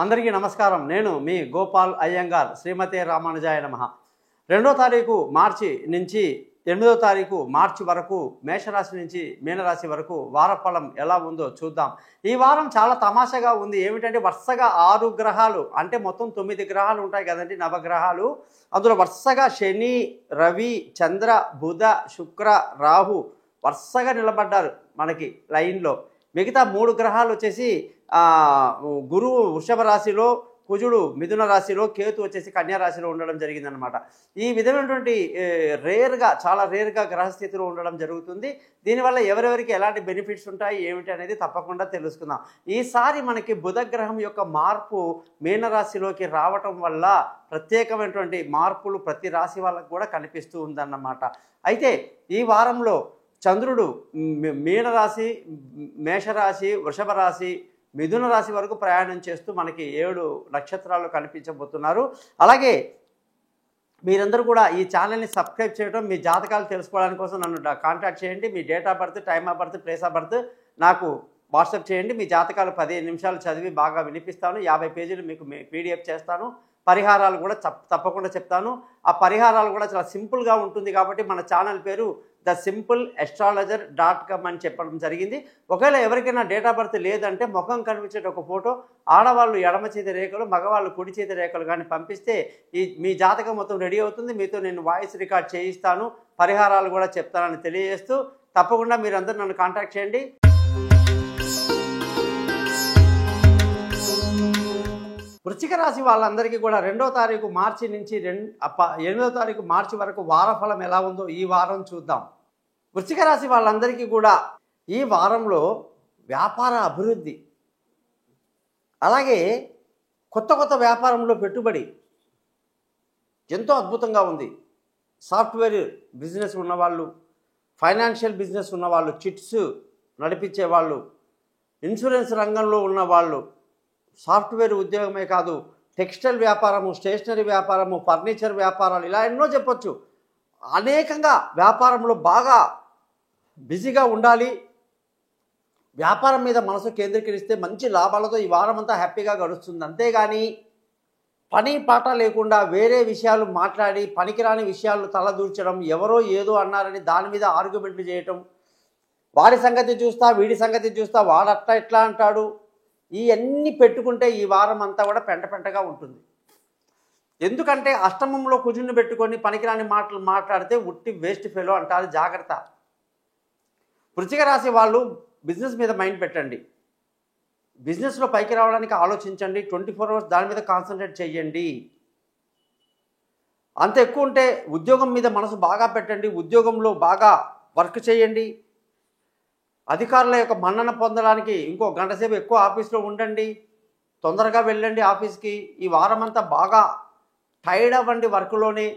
అందరికీ నమస్కారం. నేను మీ గోపాల్ అయ్యంగార్. శ్రీమతే రామానుజాయ నమః. 2వ తారీఖు మార్చి నుంచి 8వ తారీఖు మార్చి వరకు మేషరాశి నుంచి మీనరాశి వరకు వారఫలం ఎలా ఉందో చూద్దాం. ఈ వారం చాలా తమాషాగా ఉంది. ఏమిటంటే వరుసగా 6 గ్రహాలు, అంటే మొత్తం 9 గ్రహాలు ఉంటాయి కదండి, నవగ్రహాలు. అందులో వరుసగా శని, రవి, చంద్ర, బుధ, శుక్ర, రాహు వరుసగా నిలబడ్డారు మనకి లైన్లో. మిగతా 3 గ్రహాలు వచ్చేసి గురువు వృషభ రాశిలో, కుజుడు మిథున రాశిలో, కేతు వచ్చేసి కన్యా రాశిలో ఉండడం జరిగిందనమాట. ఈ విధమైనటువంటి చాలా రేర్గా గ్రహస్థితిలో ఉండడం జరుగుతుంది. దీనివల్ల ఎవరెవరికి ఎలాంటి బెనిఫిట్స్ ఉంటాయి ఏమిటి అనేది తప్పకుండా తెలుసుకుందాం. ఈసారి మనకి బుధ గ్రహం యొక్క మార్పు మీనరాశిలోకి రావటం వల్ల ప్రత్యేకమైనటువంటి మార్పులు ప్రతి రాశి వాళ్ళకు కూడా కనిపిస్తూ ఉందన్నమాట. అయితే ఈ వారంలో చంద్రుడు మీనరాశి, మేషరాశి, వృషభ రాశి, మిథున రాశి వరకు ప్రయాణం చేస్తూ మనకి 7 నక్షత్రాలు కనిపించబోతున్నారు. అలాగే మీరందరూ కూడా ఈ ఛానల్ని సబ్స్క్రైబ్ చేయడం, మీ జాతకాలు తెలుసుకోవడానికి కోసం నన్ను కాంటాక్ట్ చేయండి. మీ date of birth, time of birth, place of birth నాకు వాట్సాప్ చేయండి. మీ జాతకాలు 15 నిమిషాలు చదివి బాగా వినిపిస్తాను. 50 పేజీలు మీకు పీడిఎఫ్ చేస్తాను. పరిహారాలు కూడా తప్పకుండా చెప్తాను. ఆ పరిహారాలు కూడా చాలా సింపుల్గా ఉంటుంది కాబట్టి మన ఛానల్ పేరు thesimpleastrologer.com అని చెప్పడం జరిగింది. ఒకవేళ ఎవరికైనా డేట్ ఆఫ్ బర్త్ లేదంటే ముఖం కనిపించే ఒక ఫోటో, ఆడవాళ్ళు ఎడమ చేతి రేఖలు, మగవాళ్ళు కుడి చేతి రేఖలు కానీ పంపిస్తే మీ జాతకం మొత్తం రెడీ అవుతుంది. మీతో నేను వాయిస్ రికార్డ్ చేయిస్తాను, పరిహారాలు కూడా చెప్తానని తెలియజేస్తూ తప్పకుండా మీరందరూ నన్ను కాంటాక్ట్ చేయండి. వృశ్చిక రాశి వాళ్ళందరికీ కూడా 2వ తారీఖు మార్చి నుంచి 8వ తారీఖు మార్చి వరకు వారఫలం ఎలా ఉందో ఈ వారం చూద్దాం. వృశ్చిక రాశి వాళ్ళందరికీ కూడా ఈ వారంలో వ్యాపార అభివృద్ధి, అలాగే కొత్త వ్యాపారంలో పెట్టుబడి ఎంతో అద్భుతంగా ఉంది. సాఫ్ట్వేర్ బిజినెస్ ఉన్నవాళ్ళు, ఫైనాన్షియల్ బిజినెస్ ఉన్నవాళ్ళు, చిట్స్ నడిపించే వాళ్ళు, ఇన్సూరెన్స్ రంగంలో ఉన్నవాళ్ళు, సాఫ్ట్వేర్ ఉద్యోగమే కాదు, టెక్స్టైల్ వ్యాపారము, స్టేషనరీ వ్యాపారము, ఫర్నిచర్ వ్యాపారాలు, ఇలా ఎన్నో చెప్పొచ్చు. అనేకంగా వ్యాపారంలో బాగా బిజీగా ఉండాలి. వ్యాపారం మీద మనసు కేంద్రీకరిస్తే మంచి లాభాలతో ఈ వారం అంతా హ్యాపీగా గడుస్తుంది. అంతేగాని పని పాట లేకుండా వేరే విషయాలు మాట్లాడి పనికిరాని విషయాలు తలదూర్చడం, ఎవరో ఏదో అన్నారని దాని మీద ఆర్గ్యుమెంట్లు చేయటం, వాడి సంగతి చూస్తా వీడి సంగతి చూస్తా, వాడట్లా ఎట్లా అంటాడు, ఇవన్నీ పెట్టుకుంటే ఈ వారం అంతా కూడా పెంటగా ఉంటుంది. ఎందుకంటే అష్టమంలో కుజుని పెట్టుకొని పనికిరాని మాటలు మాట్లాడితే ఉట్టి వేస్ట్ ఫెలో అంటారు. జాగ్రత్త. వృశ్చిక రాశి వాళ్ళు బిజినెస్ మీద మైండ్ పెట్టండి. బిజినెస్లో పైకి రావడానికి ఆలోచించండి. 24 అవర్స్ దాని మీద కాన్సన్ట్రేట్ చేయండి. అంత ఎక్కువ ఉంటే ఉద్యోగం మీద మనసు బాగా పెట్టండి. ఉద్యోగంలో బాగా వర్క్ చేయండి. అధికారుల యొక్క మన్నన పొందడానికి ఇంకో గంట సేపు ఎక్కువ ఆఫీస్లో ఉండండి. తొందరగా వెళ్ళండి ఆఫీస్కి. ఈ వారం అంతా బాగా టైర్డ్ అవ్వండి వర్క్లోనే.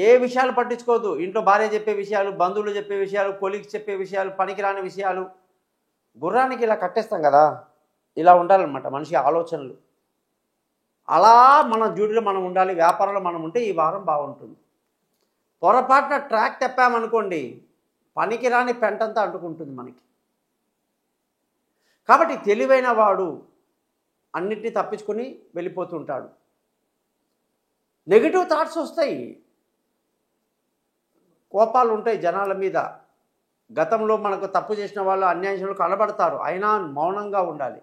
ఏ విషయాలు పట్టించుకోవద్దు. ఇంట్లో భార్య చెప్పే విషయాలు, బంధువులు చెప్పే విషయాలు, కొలీగ్స్ చెప్పే విషయాలు, పనికిరాని విషయాలు. గుర్రానికి ఇలా కట్టేస్తాం కదా, ఇలా ఉండాలన్నమాట మనిషి ఆలోచనలు. అలా మన డ్యూటీలో మనం ఉండాలి. వ్యాపారంలో మనం ఉంటే ఈ వారం బాగుంటుంది. పొరపాటున ట్రాక్ తప్పామనుకోండి, పనికిరాని పెంటంతా అంటుకుంటుంది మనకి. కాబట్టి తెలివైన వాడు అన్నిటినీ తప్పించుకొని వెళ్ళిపోతుంటాడు. నెగిటివ్ థాట్స్ వస్తాయి, కోపాలు ఉంటాయి జనాల మీద. గతంలో మనకు తప్పు చేసిన వాళ్ళు, అన్యాయంలో కనబడతారు, అయినా మౌనంగా ఉండాలి.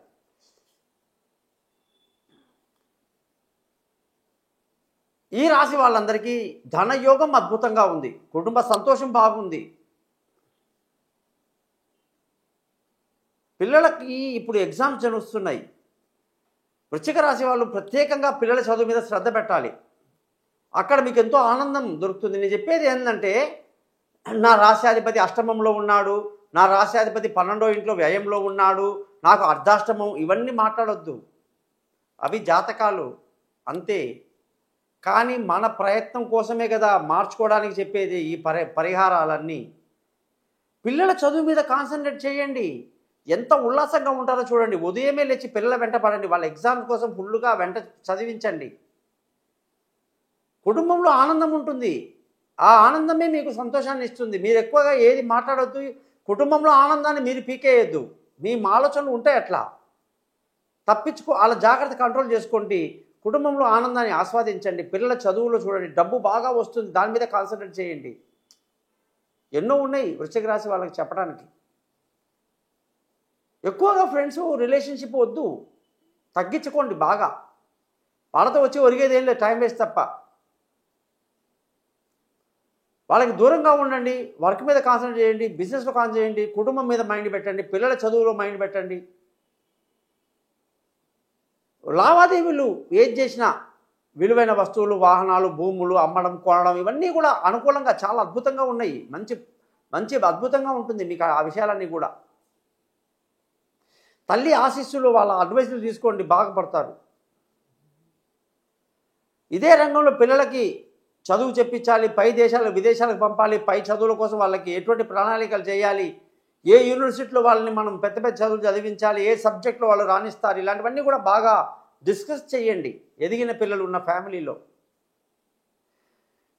ఈ రాశి వాళ్ళందరికీ ధనయోగం అద్భుతంగా ఉంది. కుటుంబ సంతోషం బాగుంది. పిల్లలకి ఇప్పుడు ఎగ్జామ్స్ జరుగుతున్నాయి. వృశ్చిక రాశి వాళ్ళు ప్రత్యేకంగా పిల్లల చదువు మీద శ్రద్ధ పెట్టాలి. అక్కడ మీకు ఎంతో ఆనందం దొరుకుతుంది. నేను చెప్పేది ఏంటంటే, నా రాశ్యాధిపతి అష్టమంలో ఉన్నాడు, నా రాశ్యాధిపతి 12వ ఇంట్లో వ్యయంలో ఉన్నాడు, నాకు అర్ధాష్టమం, ఇవన్నీ మాట్లాడొద్దు. అవి జాతకాలు అంతే. కానీ మన ప్రయత్నం కోసమే కదా మార్చుకోవడానికి చెప్పేది ఈ పరిహారాలన్నీ. పిల్లల చదువు మీద కాన్సన్ట్రేట్ చేయండి. ఎంత ఉల్లాసంగా ఉంటారో చూడండి. ఉదయమే లేచి పిల్లల వెంట పడండి. వాళ్ళ ఎగ్జామ్స్ కోసం ఫుల్గా వెంట చదివించండి. కుటుంబంలో ఆనందం ఉంటుంది. ఆ ఆనందమే మీకు సంతోషాన్ని ఇస్తుంది. మీరు ఎక్కువగా ఏది మాట్లాడొద్దు. కుటుంబంలో ఆనందాన్ని మీరు పీకేయద్దు. మీ ఆలోచనలు ఉంటాయి అట్లా. వాళ్ళ జాగ్రత్త కంట్రోల్ చేసుకోండి. కుటుంబంలో ఆనందాన్ని ఆస్వాదించండి. పిల్లల చదువులో చూడండి, డబ్బు బాగా వస్తుంది, దాని మీద కాన్సన్ట్రేట్ చేయండి. ఎన్నో ఉన్నాయి వృశ్చిక రాశి వాళ్ళకి చెప్పడానికి. ఎక్కువగా ఫ్రెండ్స్ రిలేషన్షిప్ వద్దు, తగ్గించుకోండి బాగా. వాళ్ళతో వచ్చి ఒరిగేది ఏం లేదు, టైం వేస్ట్ తప్ప. వాళ్ళకి దూరంగా ఉండండి. వర్క్ మీద కాన్సన్ట్రేట్ చేయండి, బిజినెస్లో కాన్సన్ట్రేట్ చేయండి, కుటుంబం మీద మైండ్ పెట్టండి, పిల్లల చదువులో మైండ్ పెట్టండి. లావాదేవీలు ఏది చేసినా విలువైన వస్తువులు, వాహనాలు, భూములు అమ్మడం, కొనడం ఇవన్నీ కూడా అనుకూలంగా చాలా అద్భుతంగా ఉన్నాయి. మంచి అద్భుతంగా ఉంటుంది మీకు ఆ విషయాలన్నీ కూడా. తల్లి ఆశీస్సులు, వాళ్ళ అడ్వైజులు తీసుకోండి, బాగుపడతారు. ఇదే రంగంలో పిల్లలకి చదువు చెప్పించాలి, పై విదేశాలకు పంపాలి, పై చదువుల కోసం వాళ్ళకి ఎటువంటి ప్రణాళికలు చేయాలి, ఏ యూనివర్సిటీలో వాళ్ళని మనం పెద్ద పెద్ద చదువులు చదివించాలి, ఏ సబ్జెక్టులో వాళ్ళు రాణిస్తారు, ఇలాంటివన్నీ కూడా బాగా డిస్కస్ చేయండి ఎదిగిన పిల్లలు ఉన్న ఫ్యామిలీలో.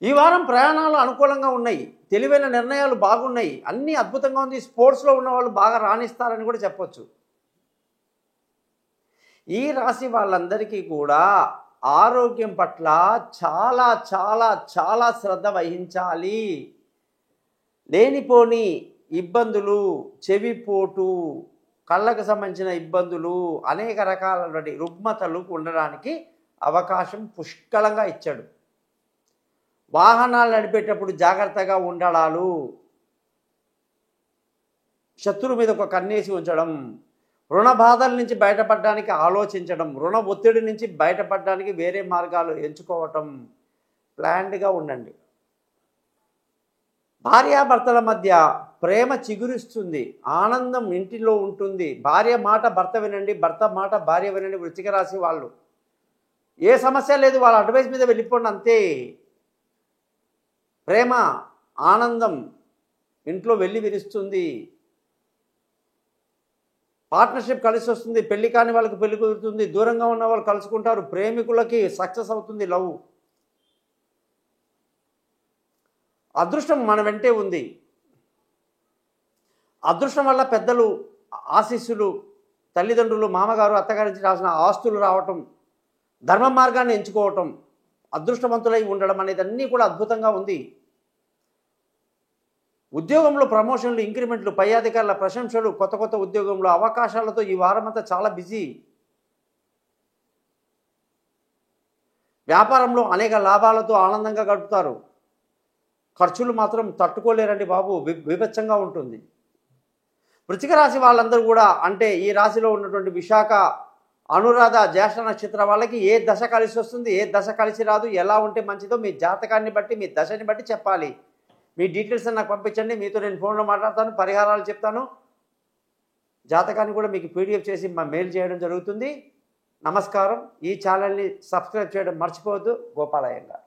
ఈ వారం ప్రయాణాలు అనుకూలంగా ఉన్నాయి, తెలివైన నిర్ణయాలు బాగున్నాయి, అన్నీ అద్భుతంగా ఉంది. స్పోర్ట్స్లో ఉన్న వాళ్ళు బాగా రాణిస్తారని కూడా చెప్పొచ్చు. ఈ రాశి వాళ్ళందరికీ కూడా ఆరోగ్యం పట్ల చాలా చాలా చాలా శ్రద్ధ వహించాలి. లేనిపోని ఇబ్బందులు, చెవిపోటు, కళ్ళకు సంబంధించిన ఇబ్బందులు, అనేక రకాలైన రుగ్మతలు ఉండడానికి అవకాశం పుష్కలంగా ఇచ్చాడు. వాహనాలు నడిపేటప్పుడు జాగ్రత్తగా ఉండడాలు, శత్రువు మీద ఒక కన్నేసి ఉంచడం, రుణ బాధల నుంచి బయటపడడానికి ఆలోచించడం, రుణ ఒత్తిడి నుంచి బయటపడడానికి వేరే మార్గాలు ఎంచుకోవటం, ప్లాన్డ్గా ఉండండి. భార్యాభర్తల మధ్య ప్రేమ చిగురిస్తుంది, ఆనందం ఇంటిలో ఉంటుంది. భార్య మాట భర్త వినండి, భర్త మాట భార్య వినండి. వృశ్చిక రాశి వాళ్ళు ఏ సమస్య లేదు, వాళ్ళ అడ్వైస్ మీద వెళ్ళిపోండి అంతే. ప్రేమ, ఆనందం ఇంట్లో వెళ్ళి విరుస్తుంది. పార్ట్నర్షిప్ కలిసి వస్తుంది, పెళ్లి కాని వాళ్ళకి పెళ్లి కుదురుతుంది, దూరంగా ఉన్న వాళ్ళు కలుసుకుంటారు, ప్రేమికులకి సక్సెస్ అవుతుంది లవ్. అదృష్టం మన వెంటే ఉంది. అదృష్టం వల్ల పెద్దలు ఆశీస్సులు, తల్లిదండ్రులు, మామగారు, అత్తగారి నుంచి రాసిన ఆస్తులు రావటం, ధర్మ మార్గాన్ని ఎంచుకోవటం, అదృష్టవంతులై ఉండడం అనేది అన్నీ కూడా అద్భుతంగా ఉంది. ఉద్యోగంలో ప్రమోషన్లు, ఇంక్రిమెంట్లు, పై అధికారుల ప్రశంసలు, కొత్త కొత్త ఉద్యోగంలో అవకాశాలతో ఈ వారమంతా చాలా బిజీ. వ్యాపారంలో అనేక లాభాలతో ఆనందంగా గడుపుతారు. ఖర్చులు మాత్రం తట్టుకోలేరండి బాబు, విభత్సంగా ఉంటుంది. వృశ్చిక రాశి వాళ్ళందరూ కూడా, అంటే ఈ రాశిలో ఉన్నటువంటి విశాఖ, అనురాధ, జ్యేష్ఠ నక్షత్ర వాళ్ళకి ఏ దశ కలిసి వస్తుంది, ఏ దశ కలిసి రాదు, ఎలా ఉంటే మంచిదో మీ జాతకాన్ని బట్టి, మీ దశని బట్టి చెప్పాలి. మీ డీటెయిల్స్ నాకు పంపించండి, మీతో నేను ఫోన్లో మాట్లాడతాను, పరిహారాలు చెప్తాను. జాతకాన్ని కూడా మీకు పీడిఎఫ్ చేసి మెయిల్ చేయడం జరుగుతుంది. నమస్కారం. ఈ ఛానల్ని సబ్స్క్రైబ్ చేయడం మర్చిపోవద్దు. గోపాలయ్య గారు.